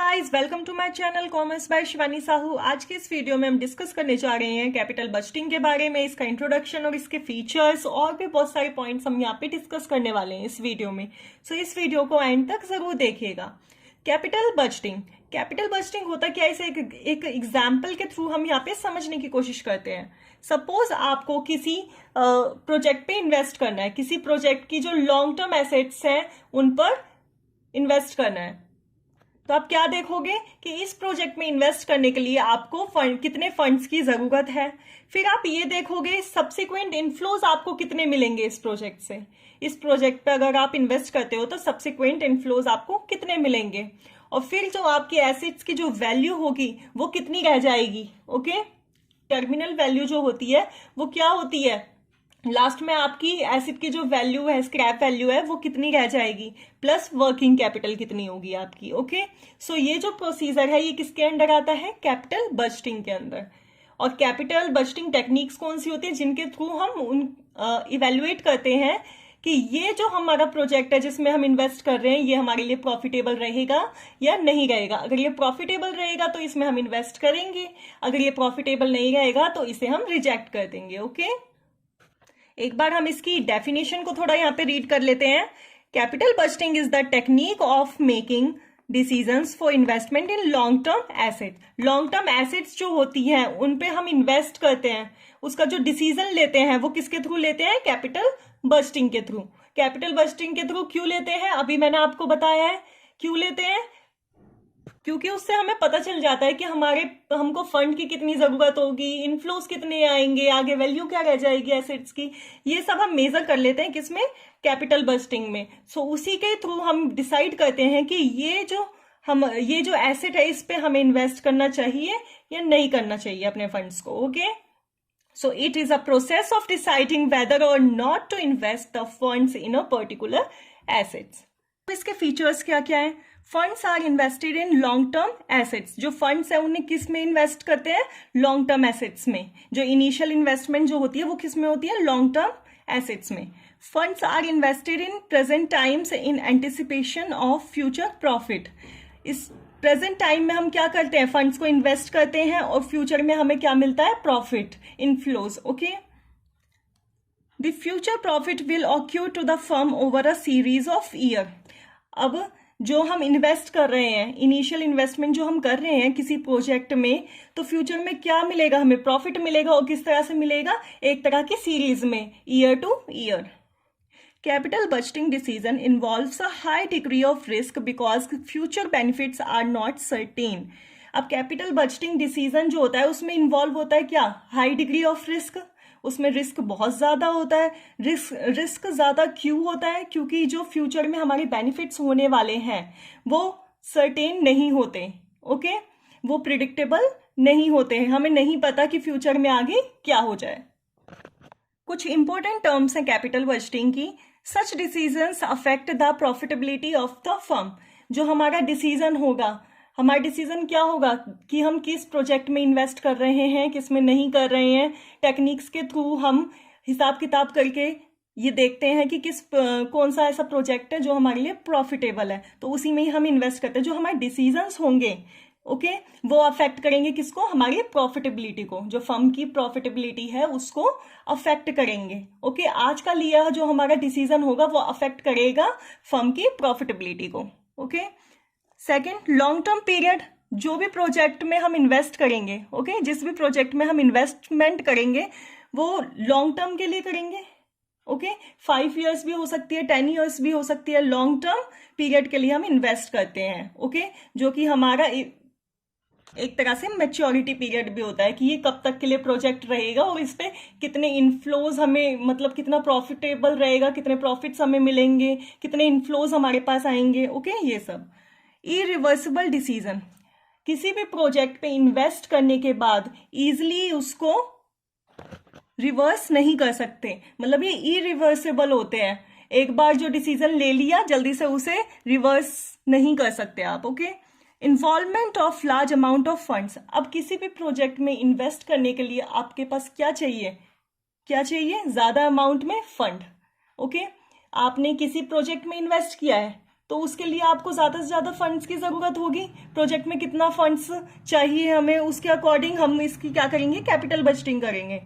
Guys, welcome to my channel commerce by Shivani Sahu. आज के इस वीडियो में हम डिस्कस करने जा रहे हैं कैपिटल बजटिंग के बारे में, इसका इंट्रोडक्शन और इसके फीचर्स और भी बहुत सारे पॉइंट्स हम यहाँ पे डिस्कस करने वाले हैं इस वीडियो में। सो इस वीडियो को एंड तक जरूर देखिएगा। कैपिटल बजटिंग होता क्या है, इसे एक एग्जाम्पल के थ्रू हम यहाँ पे समझने की कोशिश करते हैं। सपोज आपको किसी प्रोजेक्ट पे इन्वेस्ट करना है, किसी प्रोजेक्ट की जो लॉन्ग टर्म एसेट्स हैं उन पर इन्वेस्ट करना है, तो आप क्या देखोगे कि इस प्रोजेक्ट में इन्वेस्ट करने के लिए आपको कितने फंड्स की जरूरत है। फिर आप ये देखोगे सब्सिक्वेंट इनफ्लोज आपको कितने मिलेंगे इस प्रोजेक्ट से। इस प्रोजेक्ट पे अगर आप इन्वेस्ट करते हो तो सब्सिक्वेंट इनफ्लोज आपको कितने मिलेंगे, और फिर जो आपकी एसेट्स की जो वैल्यू होगी वो कितनी रह जाएगी। ओके, टर्मिनल वैल्यू जो होती है वो क्या होती है, लास्ट में आपकी एसिड की जो वैल्यू है, स्क्रैप वैल्यू है, वो कितनी रह जाएगी, प्लस वर्किंग कैपिटल कितनी होगी आपकी। ओके, सो ये जो प्रोसीजर है ये किसके अंडर आता है, कैपिटल बजटिंग के अंदर। और कैपिटल बजटिंग टेक्निक्स कौन सी होती है, जिनके थ्रू हम इवेल्युएट करते हैं कि ये जो हमारा प्रोजेक्ट है जिसमें हम इन्वेस्ट कर रहे हैं ये हमारे लिए प्रॉफिटेबल रहेगा या नहीं रहेगा। अगर ये प्रॉफिटेबल रहेगा तो इसमें हम इन्वेस्ट करेंगे, अगर ये प्रॉफिटेबल नहीं रहेगा तो इसे हम रिजेक्ट कर देंगे। ओके, एक बार हम इसकी डेफिनेशन को थोड़ा यहाँ पे रीड कर लेते हैं। Capital budgeting is the technique of making decisions for investment in long term asset. Long term assets जो होती हैं उन पे हम इन्वेस्ट करते हैं, उसका जो डिसीजन लेते हैं वो किसके थ्रू लेते हैं, कैपिटल बजटिंग के थ्रू। कैपिटल बजटिंग के थ्रू क्यों लेते हैं, अभी मैंने आपको बताया है क्यों लेते हैं, क्योंकि उससे हमें पता चल जाता है कि हमको फंड की कितनी जरूरत होगी, इनफ्लोस कितने आएंगे, आगे वैल्यू क्या रह जाएगी एसेट्स की, ये सब हम मेजर कर लेते हैं किसमें, कैपिटल बजटिंग में। सो उसी के थ्रू हम डिसाइड करते हैं कि ये जो एसेट है इस पे हमें इन्वेस्ट करना चाहिए या नहीं करना चाहिए अपने फंड्स को। Okay, so it is a process of deciding whether or not to invest the funds in a particular assets. इसके फीचर्स क्या क्या है, funds are invested in long term assets. जो फंड्स है उन्हें किस में इन्वेस्ट करते हैं, लॉन्ग टर्म एसेट्स में। जो इनिशियल इन्वेस्टमेंट जो होती है वो किस में होती है, लॉन्ग टर्म एसेट्स में। Funds are invested in present times in anticipation of future profit. इस प्रेजेंट टाइम में हम क्या करते हैं, फंड्स को इन्वेस्ट करते हैं और फ्यूचर में हमें क्या मिलता है, profit, inflows. Okay, the future profit will occur to the firm over a series of year. अब जो हम इन्वेस्ट कर रहे हैं, इनिशियल इन्वेस्टमेंट जो हम कर रहे हैं किसी प्रोजेक्ट में, तो फ्यूचर में क्या मिलेगा, हमें प्रॉफिट मिलेगा, और किस तरह से मिलेगा, एक तरह की सीरीज में, year to year. Capital budgeting decision involves a high degree of risk because future benefits are not certain. अब कैपिटल बजटिंग डिसीजन जो होता है उसमें इन्वॉल्व होता है क्या, हाई डिग्री ऑफ रिस्क। उसमें रिस्क बहुत ज्यादा होता है। रिस्क ज्यादा क्यों होता है, क्योंकि जो फ्यूचर में हमारे बेनिफिट्स होने वाले हैं वो सर्टेन नहीं होते। ओके, वो प्रिडिक्टेबल नहीं होते हैं, हमें नहीं पता कि फ्यूचर में आगे क्या हो जाए। कुछ इंपॉर्टेंट टर्म्स हैं कैपिटल बजटिंग की। सच decisions affect the profitability of the firm. जो हमारा डिसीजन होगा, हमारा डिसीजन क्या होगा कि हम किस प्रोजेक्ट में इन्वेस्ट कर रहे हैं, किस में नहीं कर रहे हैं। टेक्निक्स के थ्रू हम हिसाब किताब करके ये देखते हैं कि कौन सा ऐसा प्रोजेक्ट है जो हमारे लिए प्रॉफिटेबल है, तो उसी में ही हम इन्वेस्ट करते हैं। जो हमारे डिसीजंस होंगे ओके, वो अफेक्ट करेंगे किसको, हमारी प्रॉफिटेबिलिटी को, जो फर्म की प्रॉफिटेबिलिटी है उसको अफेक्ट करेंगे। ओके, आज का लिया जो हमारा डिसीजन होगा वो अफेक्ट करेगा फर्म की प्रॉफिटेबिलिटी को। Okay, second, long term period. जो भी प्रोजेक्ट में हम इन्वेस्ट करेंगे, ओके, जिस भी प्रोजेक्ट में हम इन्वेस्टमेंट करेंगे वो लॉन्ग टर्म के लिए करेंगे। ओके, 5 years भी हो सकती है, 10 years भी हो सकती है। लॉन्ग टर्म पीरियड के लिए हम इन्वेस्ट करते हैं। ओके, जो कि हमारा एक तरह से मैच्योरिटी पीरियड भी होता है कि ये कब तक के लिए प्रोजेक्ट रहेगा और इस पे कितने इनफ्लोज हमें, मतलब कितना प्रॉफिटेबल रहेगा, कितने प्रॉफिट्स हमें मिलेंगे, कितने इनफ्लोज हमारे पास आएंगे। ओके, ये सब। इरिवर्सिबल डिसीजन, किसी भी प्रोजेक्ट पे इन्वेस्ट करने के बाद इजिली उसको रिवर्स नहीं कर सकते, मतलब ये इरिवर्सिबल होते हैं। एक बार जो डिसीजन ले लिया जल्दी से उसे रिवर्स नहीं कर सकते आप। Okay, involvement of large amount of funds. अब किसी भी प्रोजेक्ट में इन्वेस्ट करने के लिए आपके पास क्या चाहिए, ज्यादा अमाउंट में फंड। ओके, आपने किसी प्रोजेक्ट में इन्वेस्ट किया है तो उसके लिए आपको ज़्यादा से ज़्यादा फंड्स की ज़रूरत होगी। प्रोजेक्ट में कितना फंड्स चाहिए हमें, उसके अकॉर्डिंग हम इसकी क्या करेंगे, कैपिटल बजटिंग करेंगे।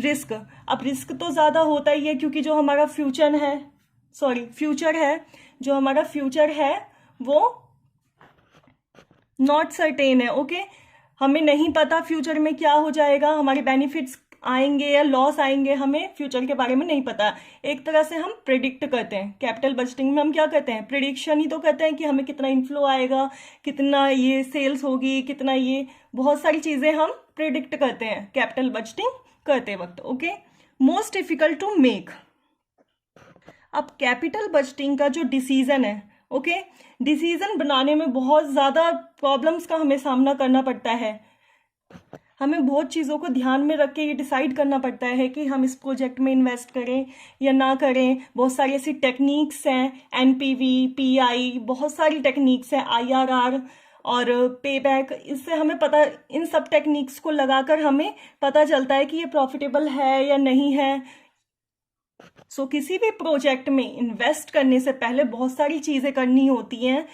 रिस्क, अब रिस्क तो ज़्यादा होता ही है क्योंकि जो हमारा फ्यूचर है, जो हमारा फ्यूचर है वो नॉट सर्टेन है। ओके, हमें नहीं पता फ्यूचर में क्या हो जाएगा, हमारे बेनिफिट्स आएंगे या लॉस आएंगे, हमें फ्यूचर के बारे में नहीं पता। एक तरह से हम प्रिडिक्ट करते हैं। कैपिटल बजटिंग में हम क्या करते हैं, प्रिडिक्शन ही तो करते हैं कि हमें कितना इनफ्लो आएगा, कितना ये सेल्स होगी, कितना ये, बहुत सारी चीजें हम प्रिडिक्ट करते हैं कैपिटल बजटिंग करते वक्त। Okay, most difficult to make. अब कैपिटल बजटिंग का जो डिसीजन है, ओके, डिसीजन बनाने में बहुत ज़्यादा प्रॉब्लम्स का हमें सामना करना पड़ता है। हमें बहुत चीज़ों को ध्यान में रख के ये डिसाइड करना पड़ता है कि हम इस प्रोजेक्ट में इन्वेस्ट करें या ना करें। बहुत सारी ऐसी टेक्निक्स हैं, एनपीवी, पीआई, बहुत सारी टेक्निक्स हैं, आईआरआर और पेबैक। इससे हमें पता, इन सब टेक्निक्स को लगाकर हमें पता चलता है कि ये प्रॉफिटेबल है या नहीं है। सो किसी भी प्रोजेक्ट में इन्वेस्ट करने से पहले बहुत सारी चीज़ें करनी होती हैं।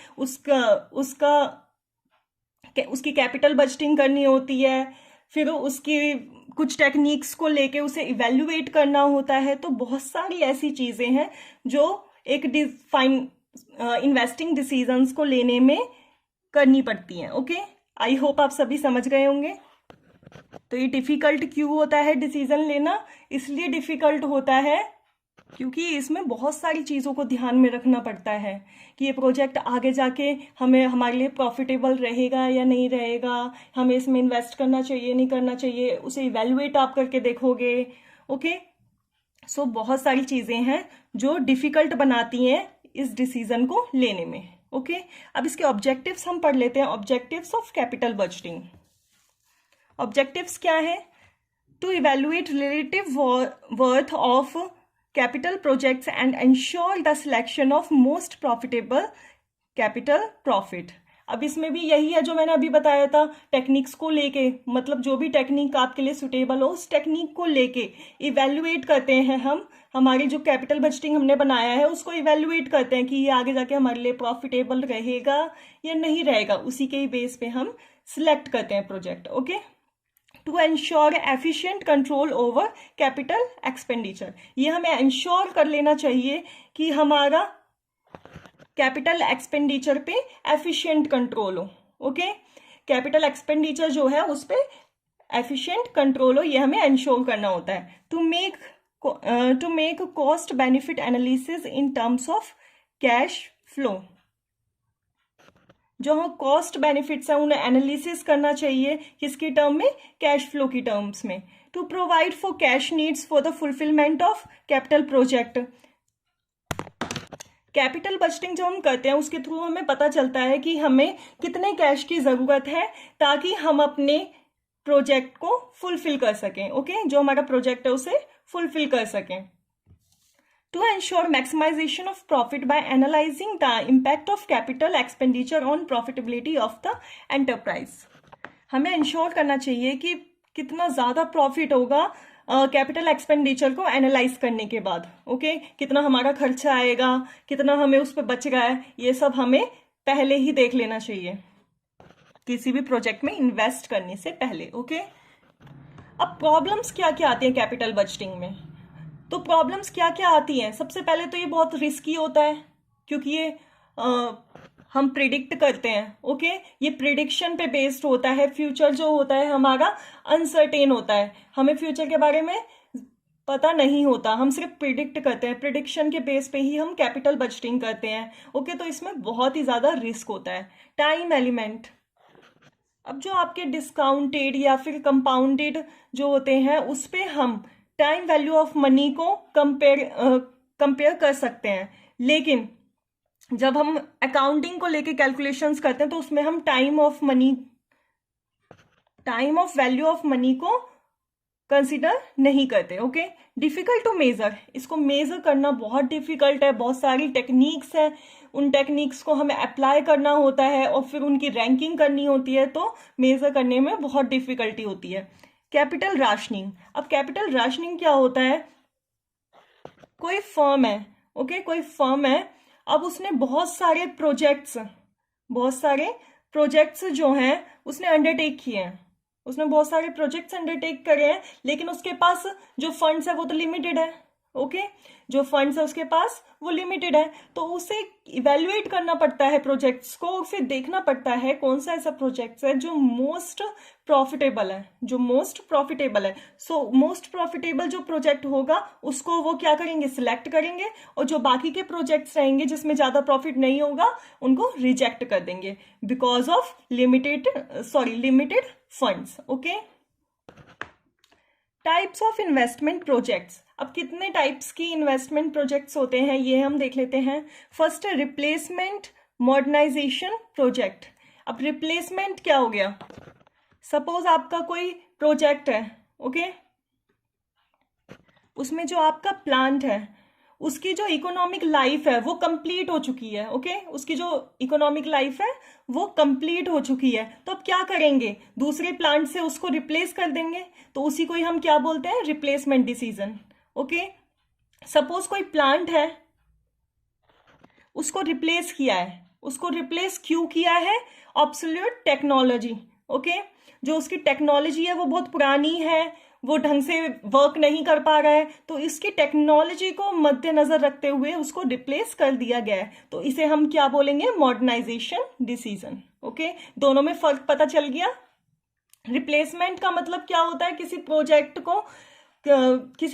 उसकी कैपिटल बजटिंग करनी होती है, फिर उसकी कुछ टेक्निक्स को लेके उसे इवेल्युएट करना होता है। तो बहुत सारी ऐसी चीज़ें हैं जो एक इन्वेस्टिंग डिसीजंस को लेने में करनी पड़ती हैं। ओके, आई होप आप सभी समझ गए होंगे। तो ये डिफ़िकल्ट क्यों होता है डिसीजन लेना, इसलिए डिफ़िकल्ट होता है क्योंकि इसमें बहुत सारी चीज़ों को ध्यान में रखना पड़ता है कि ये प्रोजेक्ट आगे जाके हमारे लिए प्रॉफिटेबल रहेगा या नहीं रहेगा, हमें इसमें इन्वेस्ट करना चाहिए नहीं करना चाहिए, उसे इवेल्युएट आप करके देखोगे। ओके, सो बहुत सारी चीज़ें हैं जो डिफ़िकल्ट बनाती हैं इस डिसीजन को लेने में। ओके, अब इसके ऑब्जेक्टिव्स हम पढ़ लेते हैं। Objectives of capital budgeting. Objectives क्या है? To evaluate relative worth of capital projects and ensure the selection of most profitable capital profit। अब इसमें भी यही है जो मैंने अभी बताया था, टेक्निक्स को लेके, मतलब जो भी टेक्निक आपके लिए सुटेबल हो उस टेक्निक को लेके इवेल्युएट करते हैं हम। हमारी जो कैपिटल बजटिंग हमने बनाया है उसको इवेल्युएट करते हैं कि ये आगे जाके हमारे लिए प्रॉफिटेबल रहेगा या नहीं रहेगा। उसी के ही बेस पे हम सिलेक्ट करते हैं project. Okay, to ensure efficient control over capital expenditure. ये हमें एंश्योर कर लेना चाहिए कि हमारा कैपिटल एक्सपेंडिचर पे एफिशिएंट कंट्रोल हो। ओके, कैपिटल एक्सपेंडिचर जो है उस पे एफिशिएंट कंट्रोल हो, ये हमें एंश्योर करना होता है। To make cost benefit analysis in terms of cash flow. जो हम कॉस्ट बेनिफिट्स हैं उन्हें एनालिसिस करना चाहिए, किसकी टर्म में, कैश फ्लो की टर्म्स में। To provide for cash needs for the fulfilment of capital project. Capital budgeting जो हम करते हैं उसके थ्रू हमें पता चलता है कि हमें कितने कैश की ज़रूरत है ताकि हम अपने प्रोजेक्ट को फुलफिल कर सकें। ओके, जो हमारा प्रोजेक्ट है उसे फुलफिल कर सकें। To ensure maximization of profit by analyzing the impact of capital expenditure on profitability of the enterprise। हमें इंश्योर करना चाहिए कि कितना ज़्यादा प्रॉफिट होगा कैपिटल एक्सपेंडिचर को एनालाइज करने के बाद। ओके, कितना हमारा खर्चा आएगा, कितना हमें उस पर बच रहा है, ये सब हमें पहले ही देख लेना चाहिए किसी भी प्रोजेक्ट में इन्वेस्ट करने से पहले। ओके, अब प्रॉब्लम्स क्या क्या आती हैं कैपिटल बजटिंग में? तो प्रॉब्लम्स क्या क्या आती हैं? सबसे पहले तो ये बहुत रिस्की होता है क्योंकि ये हम प्रिडिक्ट करते हैं। ओके, ये प्रिडिक्शन पे बेस्ड होता है। फ्यूचर जो होता है हमारा अनसर्टेन होता है, हमें फ्यूचर के बारे में पता नहीं होता, हम सिर्फ प्रिडिक्ट करते हैं। प्रिडिक्शन के बेस पे ही हम कैपिटल बजटिंग करते हैं। ओके, तो इसमें बहुत ही ज़्यादा रिस्क होता है। टाइम एलिमेंट, अब जो आपके डिस्काउंटेड या फिर कंपाउंडेड जो होते हैं उस पर हम टाइम वैल्यू ऑफ मनी को कंपेयर कर सकते हैं, लेकिन जब हम अकाउंटिंग को लेके कैलकुलेशंस करते हैं तो उसमें हम time of value of money को कंसीडर नहीं करते। ओके, डिफिकल्ट टू मेजर, इसको मेजर करना बहुत डिफिकल्ट है। बहुत सारी टेक्निक्स हैं, उन टेक्निक्स को हमें अप्लाई करना होता है और फिर उनकी रैंकिंग करनी होती है, तो मेजर करने में बहुत डिफिकल्टी होती है। कैपिटल राशनिंग, अब कैपिटल राशनिंग क्या होता है? कोई फर्म है, ओके, कोई फर्म है, अब उसने बहुत सारे प्रोजेक्ट्स जो हैं उसने अंडरटेक किए हैं, उसने बहुत सारे प्रोजेक्ट्स अंडरटेक करे हैं, लेकिन उसके पास जो फंड्स है वो तो लिमिटेड है। ओके, जो फंड्स है उसके पास वो लिमिटेड है, तो उसे इवेल्युएट करना पड़ता है प्रोजेक्ट्स को, और फिर देखना पड़ता है कौन सा ऐसा प्रोजेक्ट्स है जो मोस्ट प्रॉफिटेबल है, सो मोस्ट प्रॉफिटेबल जो प्रोजेक्ट होगा उसको वो क्या करेंगे, सिलेक्ट करेंगे, और जो बाकी के प्रोजेक्ट्स रहेंगे जिसमें ज्यादा प्रॉफिट नहीं होगा उनको रिजेक्ट कर देंगे because of limited funds. Okay, types of investment projects. अब कितने टाइप्स की इन्वेस्टमेंट प्रोजेक्ट्स होते हैं ये हम देख लेते हैं। फर्स्ट है रिप्लेसमेंट मॉडर्नाइजेशन प्रोजेक्ट। अब रिप्लेसमेंट क्या हो गया, सपोज आपका कोई प्रोजेक्ट है, ओके, उसमें जो आपका प्लांट है उसकी जो इकोनॉमिक लाइफ है वो कंप्लीट हो चुकी है। ओके, उसकी जो इकोनॉमिक लाइफ है वो कंप्लीट हो चुकी है, तो अब क्या करेंगे, दूसरे प्लांट से उसको रिप्लेस कर देंगे, तो उसी को ही हम क्या बोलते हैं, रिप्लेसमेंट डिसीजन। ओके, सपोज कोई प्लांट है उसको रिप्लेस किया है, उसको रिप्लेस क्यों किया है, ऑब्सोल्यूट टेक्नोलॉजी। ओके, जो उसकी टेक्नोलॉजी है वो बहुत पुरानी है, वो ढंग से वर्क नहीं कर पा रहा है, तो इसकी टेक्नोलॉजी को मद्देनजर रखते हुए उसको रिप्लेस कर दिया गया है, तो इसे हम क्या बोलेंगे, मॉडर्नाइजेशन डिसीजन। ओके, दोनों में फर्क पता चल गया। रिप्लेसमेंट का मतलब क्या होता है, किसी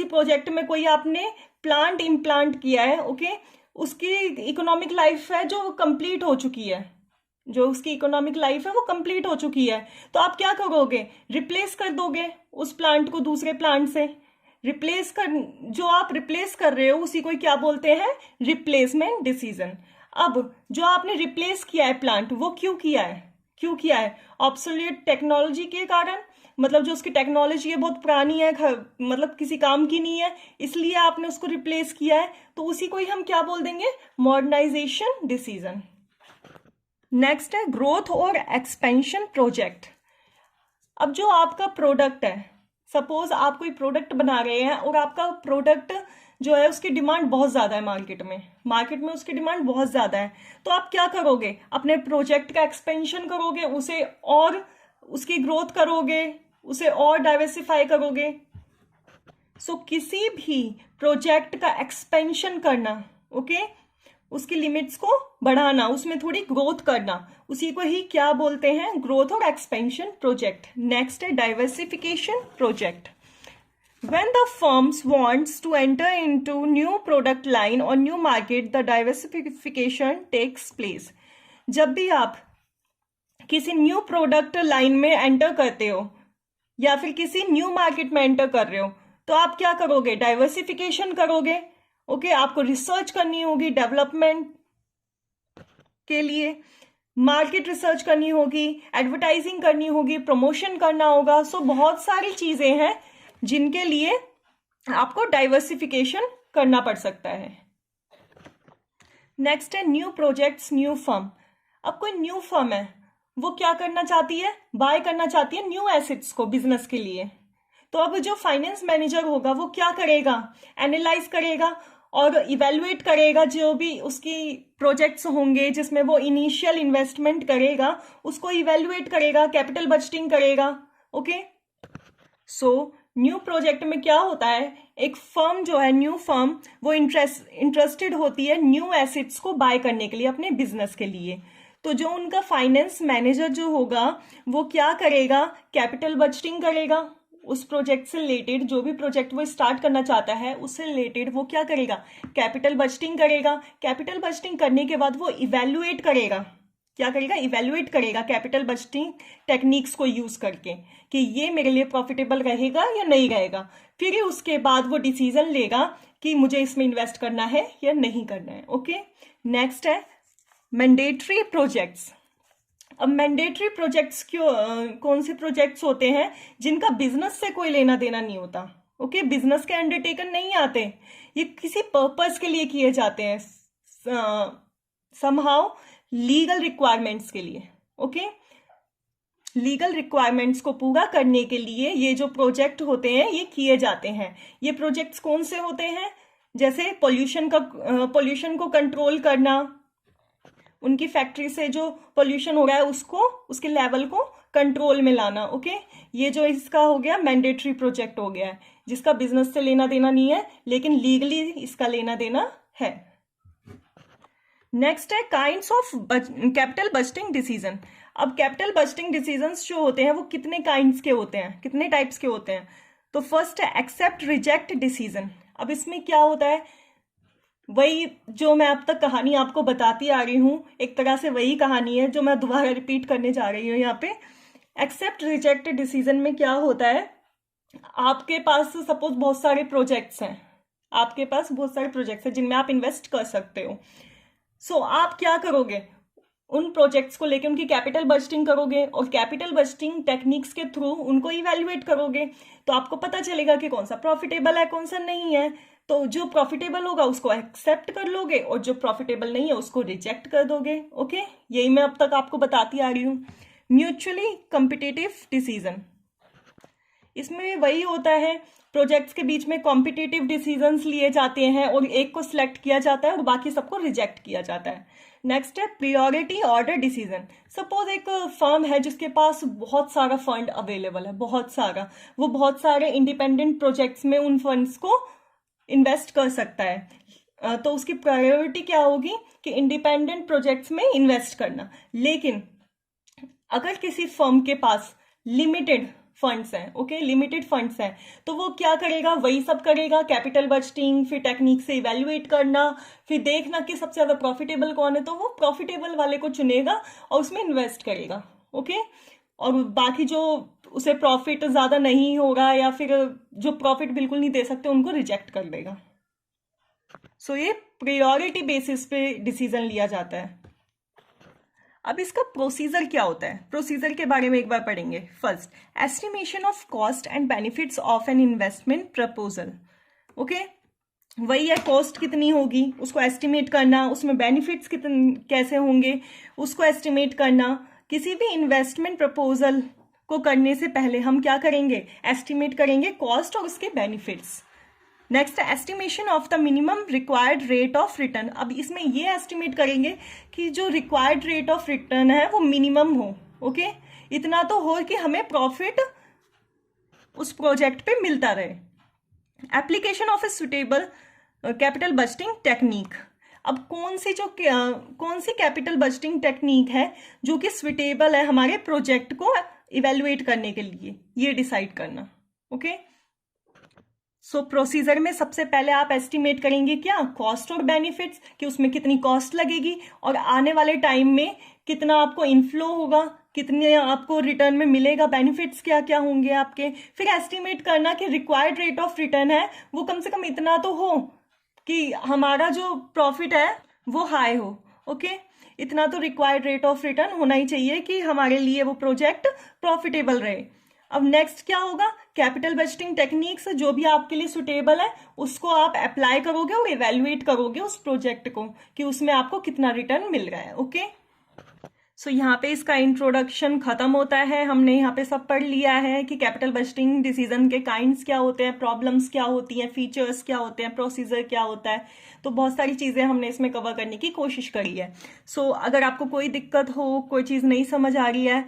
प्रोजेक्ट में कोई आपने प्लांट इम्प्लांट किया है, ओके, उसकी इकोनॉमिक लाइफ है जो कंप्लीट हो चुकी है, वो कंप्लीट हो चुकी है, तो आप क्या करोगे, रिप्लेस कर दोगे उस प्लांट को दूसरे प्लांट से। जो आप रिप्लेस कर रहे हो उसी को क्या बोलते हैं, रिप्लेसमेंट डिसीजन। अब जो आपने रिप्लेस किया है प्लांट वो क्यों किया है, ऑब्सोल्यूट टेक्नोलॉजी के कारण, मतलब जो उसकी टेक्नोलॉजी है बहुत पुरानी है, मतलब किसी काम की नहीं है, इसलिए आपने उसको रिप्लेस किया है, तो उसी को ही हम क्या बोल देंगे, मॉडर्नाइजेशन डिसीजन। नेक्स्ट है ग्रोथ और एक्सपेंशन प्रोजेक्ट। अब जो आपका प्रोडक्ट है, सपोज आप कोई प्रोडक्ट बना रहे हैं और आपका प्रोडक्ट जो है उसकी डिमांड बहुत ज़्यादा है मार्केट में उसकी डिमांड बहुत ज़्यादा है, तो आप क्या करोगे, अपने प्रोजेक्ट का एक्सपेंशन करोगे, उसे और उसकी ग्रोथ करोगे, उसे और डाइवर्सिफाई करोगे। सो किसी भी प्रोजेक्ट का एक्सपेंशन करना, ओके, उसकी लिमिट्स को बढ़ाना, उसमें थोड़ी ग्रोथ करना, उसी को ही क्या बोलते हैं, ग्रोथ और एक्सपेंशन प्रोजेक्ट। नेक्स्ट है diversification project. When the firms wants to enter into new product line or new market, the diversification takes place. जब भी आप किसी न्यू प्रोडक्ट लाइन में एंटर करते हो या फिर किसी न्यू मार्केट में एंटर कर रहे हो, तो आप क्या करोगे, डाइवर्सिफिकेशन करोगे। ओके, आपको रिसर्च करनी होगी, डेवलपमेंट के लिए मार्केट रिसर्च करनी होगी, एडवर्टाइजिंग करनी होगी, प्रमोशन करना होगा। सो बहुत सारी चीजें हैं जिनके लिए आपको डाइवर्सिफिकेशन करना पड़ सकता है। नेक्स्ट है न्यू प्रोजेक्ट्स, न्यू फर्म। अब कोई न्यू फर्म है, वो क्या करना चाहती है, बाय करना चाहती है न्यू एसेट्स को बिजनेस के लिए, तो अब जो फाइनेंस मैनेजर होगा वो क्या करेगा, एनालाइज करेगा और इवेल्युएट करेगा जो भी उसकी प्रोजेक्ट्स होंगे जिसमें वो इनिशियल इन्वेस्टमेंट करेगा, उसको इवेल्युएट करेगा, कैपिटल बजटिंग करेगा। ओके, सो न्यू प्रोजेक्ट में क्या होता है, एक फर्म जो है, न्यू फर्म, वो इंटरेस्टेड होती है न्यू एसेट्स को बाय करने के लिए अपने बिजनेस के लिए, तो जो उनका फाइनेंस मैनेजर जो होगा वो क्या करेगा, कैपिटल बजटिंग करेगा, उस प्रोजेक्ट से रिलेटेड, जो भी प्रोजेक्ट वो स्टार्ट करना चाहता है उससे रिलेटेड वो क्या करेगा, कैपिटल बजटिंग करेगा। कैपिटल बजटिंग करने के बाद वो इवेल्युएट करेगा, क्या करेगा, इवेल्युएट करेगा कैपिटल बजटिंग टेक्निक्स को यूज करके कि ये मेरे लिए प्रॉफिटेबल रहेगा या नहीं रहेगा। फिर उसके बाद वो डिसीजन लेगा कि मुझे इसमें इन्वेस्ट करना है या नहीं करना है। ओके, नेक्स्ट है मैंडेटरी प्रोजेक्ट्स। अब मैंडेटरी प्रोजेक्ट्स कौन से प्रोजेक्ट्स होते हैं जिनका बिजनेस से कोई लेना देना नहीं होता। ओके, बिजनेस के अंडरटेकन नहीं आते, ये किसी पर्पस के लिए किए जाते हैं, समहाउ लीगल रिक्वायरमेंट्स के लिए। ओके, लीगल रिक्वायरमेंट्स को पूरा करने के लिए ये जो प्रोजेक्ट होते हैं ये किए जाते हैं। ये प्रोजेक्ट्स कौन से होते हैं, जैसे पोल्यूशन को कंट्रोल करना, उनकी फैक्ट्री से जो पोल्यूशन हो रहा है उसको, उसके लेवल को कंट्रोल में लाना। ओके, ये जो इसका हो गया मैंडेटरी प्रोजेक्ट हो गया है, जिसका बिजनेस से लेना देना नहीं है लेकिन लीगली इसका लेना देना है। नेक्स्ट है kinds of capital budgeting decision. अब कैपिटल बस्टिंग डिसीजंस जो होते हैं वो कितने काइंड्स के होते हैं, कितने टाइप्स के होते हैं। तो फर्स्ट है एक्सेप्ट रिजेक्ट डिसीजन। अब इसमें क्या होता है, वही जो मैं अब तक कहानी आपको बताती आ रही हूँ, एक तरह से वही कहानी है जो मैं दोबारा रिपीट करने जा रही हूँ यहाँ पे। एक्सेप्ट रिजेक्ट डिसीजन में क्या होता है, आपके पास सपोज बहुत सारे प्रोजेक्ट्स हैं, आपके पास बहुत सारे प्रोजेक्ट्स हैं जिनमें आप इन्वेस्ट कर सकते हो। सो आप क्या करोगे, उन प्रोजेक्ट्स को लेके उनकी कैपिटल बस्टिंग करोगे और कैपिटल बस्टिंग टेक्निक्स के थ्रू उनको इवेल्युएट करोगे, तो आपको पता चलेगा कि कौन सा प्रॉफिटेबल है कौन सा नहीं है। तो जो प्रॉफिटेबल होगा उसको एक्सेप्ट कर लोगे और जो प्रॉफिटेबल नहीं है उसको रिजेक्ट कर दोगे। ओके, यही मैं अब तक आपको बताती आ रही हूँ। म्यूचुअली कॉम्पिटिटिव डिसीजन, इसमें वही होता है, प्रोजेक्ट्स के बीच में कॉम्पिटिटिव डिसीजंस लिए जाते हैं और एक को सिलेक्ट किया जाता है और बाकी सबको रिजेक्ट किया जाता है। नेक्स्ट है प्रायोरिटी ऑर्डर डिसीजन। सपोज एक फर्म है जिसके पास बहुत सारा फंड अवेलेबल है, बहुत सारा, वो बहुत सारे इंडिपेंडेंट प्रोजेक्ट्स में उन फंड्स को इन्वेस्ट कर सकता है, तो उसकी प्रायोरिटी क्या होगी कि इंडिपेंडेंट प्रोजेक्ट्स में इन्वेस्ट करना। लेकिन अगर किसी फर्म के पास लिमिटेड फंड्स हैं, ओके, लिमिटेड फंड्स हैं, तो वो क्या करेगा, वही सब करेगा, कैपिटल बस्टिंग, फिर टेक्निक से इवेल्युएट करना, फिर देखना कि सबसे ज्यादा प्रॉफिटेबल कौन है, तो वो प्रॉफिटेबल वाले को चुनेगा और उसमें इन्वेस्ट करेगा। ओके, और बाकी जो उसे प्रॉफिट ज्यादा नहीं होगा या फिर जो प्रॉफिट बिल्कुल नहीं दे सकते उनको रिजेक्ट कर देगा। सो ये प्रायोरिटी बेसिस पे डिसीजन लिया जाता है। अब इसका प्रोसीजर क्या होता है, प्रोसीजर के बारे में एक बार पढ़ेंगे। First, estimation of cost and benefits of an investment proposal. Okay, वही है, कॉस्ट कितनी होगी उसको एस्टिमेट करना, उसमें बेनिफिट्स कितने कैसे होंगे उसको एस्टिमेट करना। किसी भी इन्वेस्टमेंट प्रपोजल को करने से पहले हम क्या करेंगे, एस्टिमेट करेंगे कॉस्ट और उसके benefits. Next, estimation of the minimum required rate of return. अब इसमें ये एस्टिमेट करेंगे कि जो रिक्वायर्ड रेट ऑफ रिटर्न है वो मिनिमम हो। ओके, इतना तो हो कि हमें प्रॉफिट उस प्रोजेक्ट पे मिलता रहे। Application of a suitable capital budgeting technique. अब कौन सी कैपिटल बस्टिंग टेक्निक है जो कि सुटेबल है हमारे प्रोजेक्ट को इवेल्युएट करने के लिए, ये डिसाइड करना। ओके, सो प्रोसीजर में सबसे पहले आप एस्टिमेट करेंगे क्या, कॉस्ट और बेनिफिट्स, कि उसमें कितनी कॉस्ट लगेगी और आने वाले टाइम में कितना आपको इनफ्लो होगा, कितने आपको रिटर्न में मिलेगा, बेनिफिट्स क्या क्या होंगे आपके। फिर एस्टिमेट करना कि रिक्वायर्ड रेट ऑफ रिटर्न है वो कम से कम इतना तो हो कि हमारा जो प्रॉफिट है वो हाई हो। ओके, इतना तो रिक्वायर्ड रेट ऑफ रिटर्न होना ही चाहिए कि हमारे लिए वो प्रोजेक्ट प्रॉफिटेबल रहे। अब नेक्स्ट क्या होगा, कैपिटल बस्टिंग टेक्निक्स जो भी आपके लिए सुटेबल है उसको आप अप्लाई करोगे और इवेल्युएट करोगे उस प्रोजेक्ट को कि उसमें आपको कितना रिटर्न मिल रहा है। ओके, सो यहाँ पे इसका इंट्रोडक्शन खत्म होता है। हमने यहाँ पे सब पढ़ लिया है कि कैपिटल बस्टिंग डिसीजन के काइंड्स क्या होते हैं, प्रॉब्लम्स क्या होती हैं, फीचर्स क्या होते हैं, प्रोसीजर क्या होता है। तो बहुत सारी चीजें हमने इसमें कवर करने की कोशिश करी है। सो अगर आपको कोई दिक्कत हो, कोई चीज नहीं समझ आ रही है,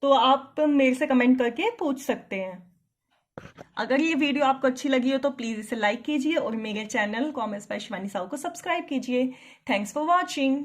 तो आप मेरे से कमेंट करके पूछ सकते हैं। अगर ये वीडियो आपको अच्छी लगी हो तो प्लीज इसे लाइक कीजिए और मेरे channel commerce by Shivani Sahu को सब्सक्राइब कीजिए। Thanks for watching.